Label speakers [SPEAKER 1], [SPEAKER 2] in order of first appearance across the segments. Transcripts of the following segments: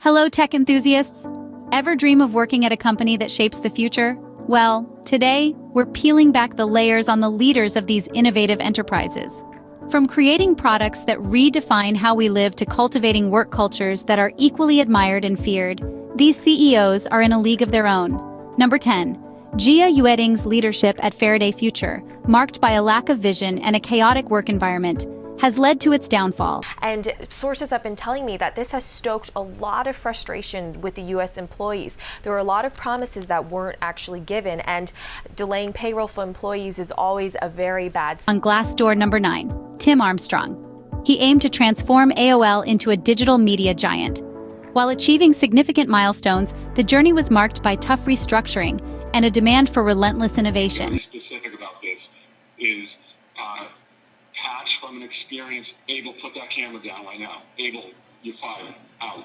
[SPEAKER 1] Hello, tech enthusiasts! Ever dream of working at a company that shapes the future? Well, today, we're peeling back the layers on the leaders of these innovative enterprises. From creating products that redefine how we live to cultivating work cultures that are equally admired and feared, these CEOs are in a league of their own. Number 10. Jia Yueding's leadership at Faraday Future, marked by a lack of vision and a chaotic work environment, has led to its downfall.
[SPEAKER 2] And sources have been telling me that this has stoked a lot of frustration with the U.S. employees. There were a lot of promises that weren't actually given, and delaying payroll for employees is always a very bad sign.
[SPEAKER 1] On Glassdoor, number 9, Tim Armstrong. He aimed to transform AOL into a digital media giant. While achieving significant milestones, the journey was marked by tough restructuring and a demand for relentless innovation.
[SPEAKER 3] Specific about this is Patch from an experience. Abel, put that camera down right now. Abel, you're fired. Out.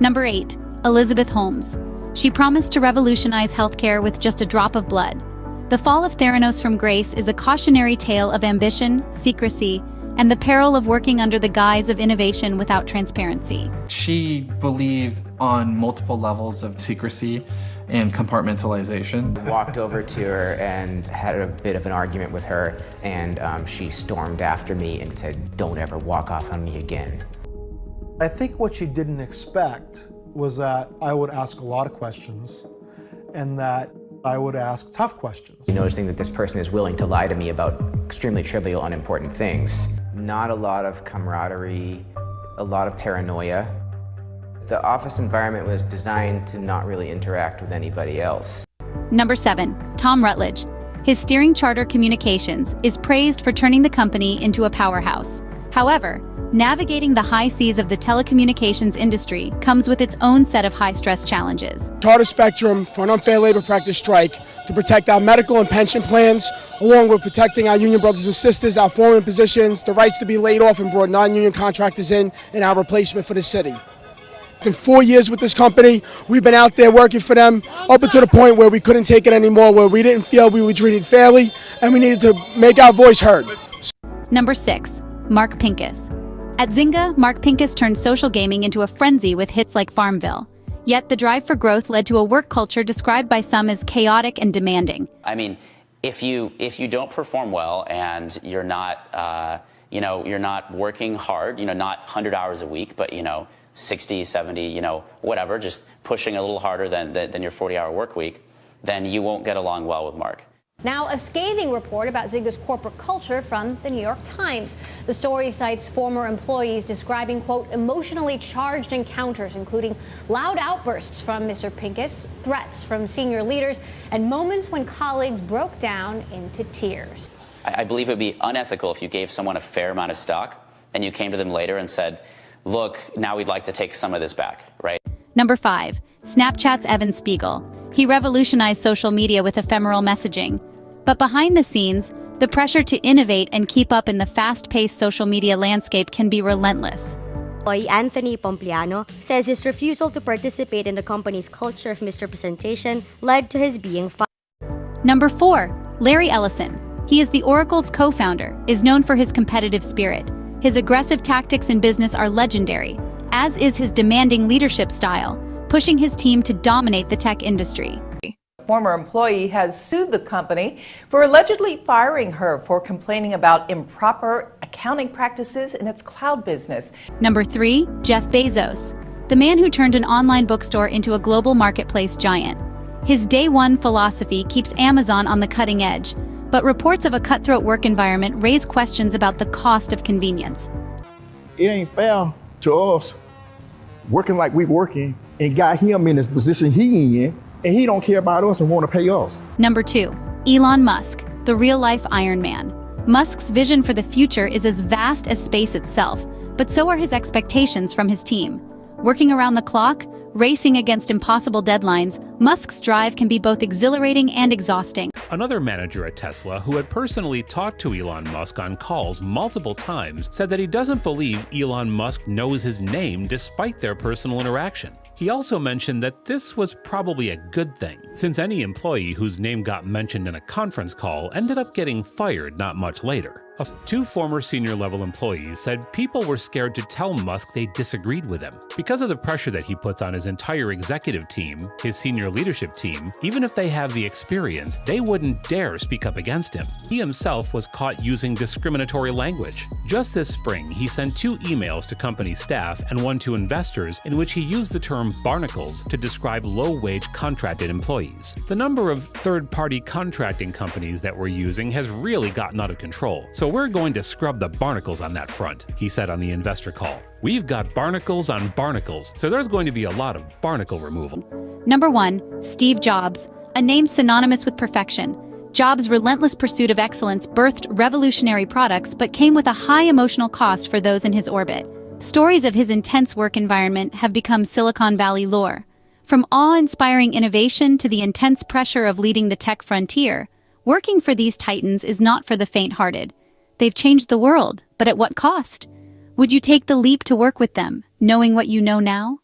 [SPEAKER 1] Number 8. Elizabeth Holmes. She promised to revolutionize healthcare with just a drop of blood. The fall of Theranos from grace is a cautionary tale of ambition, secrecy, and the peril of working under the guise of innovation without transparency.
[SPEAKER 4] She believed on multiple levels of secrecy and compartmentalization.
[SPEAKER 5] Walked over to her and had a bit of an argument with her, and she stormed after me and said, "Don't ever walk off on me again."
[SPEAKER 6] I think what she didn't expect was that I would ask a lot of questions and that I would ask tough questions.
[SPEAKER 5] Noticing that this person is willing to lie to me about extremely trivial, unimportant things. Not a lot of camaraderie, a lot of paranoia. The office environment was designed to not really interact with anybody else.
[SPEAKER 1] Number 7. Tom Rutledge. His steering Charter Communications is praised for turning the company into a powerhouse. However, navigating the high seas of the telecommunications industry comes with its own set of high-stress challenges.
[SPEAKER 7] Charter Spectrum for an unfair labor practice strike to protect our medical and pension plans, along with protecting our union brothers and sisters, our foreman positions, the rights to be laid off and brought non-union contractors in, and our replacement for the city. In 4 years with this company, we've been out there working for them up until the point where we couldn't take it anymore, where we didn't feel we were treated fairly, and we needed to make our voice heard.
[SPEAKER 1] Number 6. Mark Pincus. At Zynga, Mark Pincus turned social gaming into a frenzy with hits like Farmville. Yet the drive for growth led to a work culture described by some as chaotic and demanding.
[SPEAKER 8] I mean, if you don't perform well and you're not, you're not working hard, not 100 hours a week, but 60, 70, whatever, just pushing a little harder than your 40-hour work week, then you won't get along well with Mark.
[SPEAKER 9] Now, a scathing report about Zynga's corporate culture from the New York Times. The story cites former employees describing, quote, emotionally charged encounters, including loud outbursts from Mr. Pincus, threats from senior leaders, and moments when colleagues broke down into tears.
[SPEAKER 8] I believe it would be unethical if you gave someone a fair amount of stock and you came to them later and said, look, now we'd like to take some of this back, right?
[SPEAKER 1] Number 5. Snapchat's Evan Spiegel. He revolutionized social media with ephemeral messaging. But behind the scenes, the pressure to innovate and keep up in the fast-paced social media landscape can be relentless.
[SPEAKER 10] Anthony Pompliano says his refusal to participate in the company's culture of misrepresentation led to his being fired.
[SPEAKER 1] Number 4. Larry Ellison. He is the Oracle's co-founder, is known for his competitive spirit. His aggressive tactics in business are legendary, as is his demanding leadership style, pushing his team to dominate the tech industry.
[SPEAKER 11] A former employee has sued the company for allegedly firing her for complaining about improper accounting practices in its cloud business.
[SPEAKER 1] Number 3. Jeff Bezos. The man who turned an online bookstore into a global marketplace giant. His day one philosophy keeps Amazon on the cutting edge, but reports of a cutthroat work environment raise questions about the cost of convenience.
[SPEAKER 12] It ain't fair to us working like we working and got him in this position he in, and he don't care about us and want to pay us.
[SPEAKER 1] Number 2. Elon Musk, the real-life Iron Man. Musk's vision for the future is as vast as space itself, but so are his expectations from his team. Working around the clock, racing against impossible deadlines, Musk's drive can be both exhilarating and exhausting.
[SPEAKER 13] Another manager at Tesla, who had personally talked to Elon Musk on calls multiple times, said that he doesn't believe Elon Musk knows his name despite their personal interaction. He also mentioned that this was probably a good thing, since any employee whose name got mentioned in a conference call ended up getting fired not much later. Two former senior-level employees said people were scared to tell Musk they disagreed with him. Because of the pressure that he puts on his entire executive team, his senior leadership team, even if they have the experience, they wouldn't dare speak up against him. He himself was caught using discriminatory language. Just this spring, he sent 2 emails to company staff and 1 to investors in which he used the term barnacles to describe low-wage contracted employees. The number of third-party contracting companies that we're using has really gotten out of control, so we're going to scrub the barnacles on that front, he said on the investor call. We've got barnacles on barnacles, so there's going to be a lot of barnacle removal.
[SPEAKER 1] Number 1. Steve Jobs, a name synonymous with perfection. Jobs' relentless pursuit of excellence birthed revolutionary products but came with a high emotional cost for those in his orbit. Stories of his intense work environment have become Silicon Valley lore. From awe-inspiring innovation to the intense pressure of leading the tech frontier, working for these titans is not for the faint-hearted. They've changed the world, but at what cost? Would you take the leap to work with them, knowing what you know now?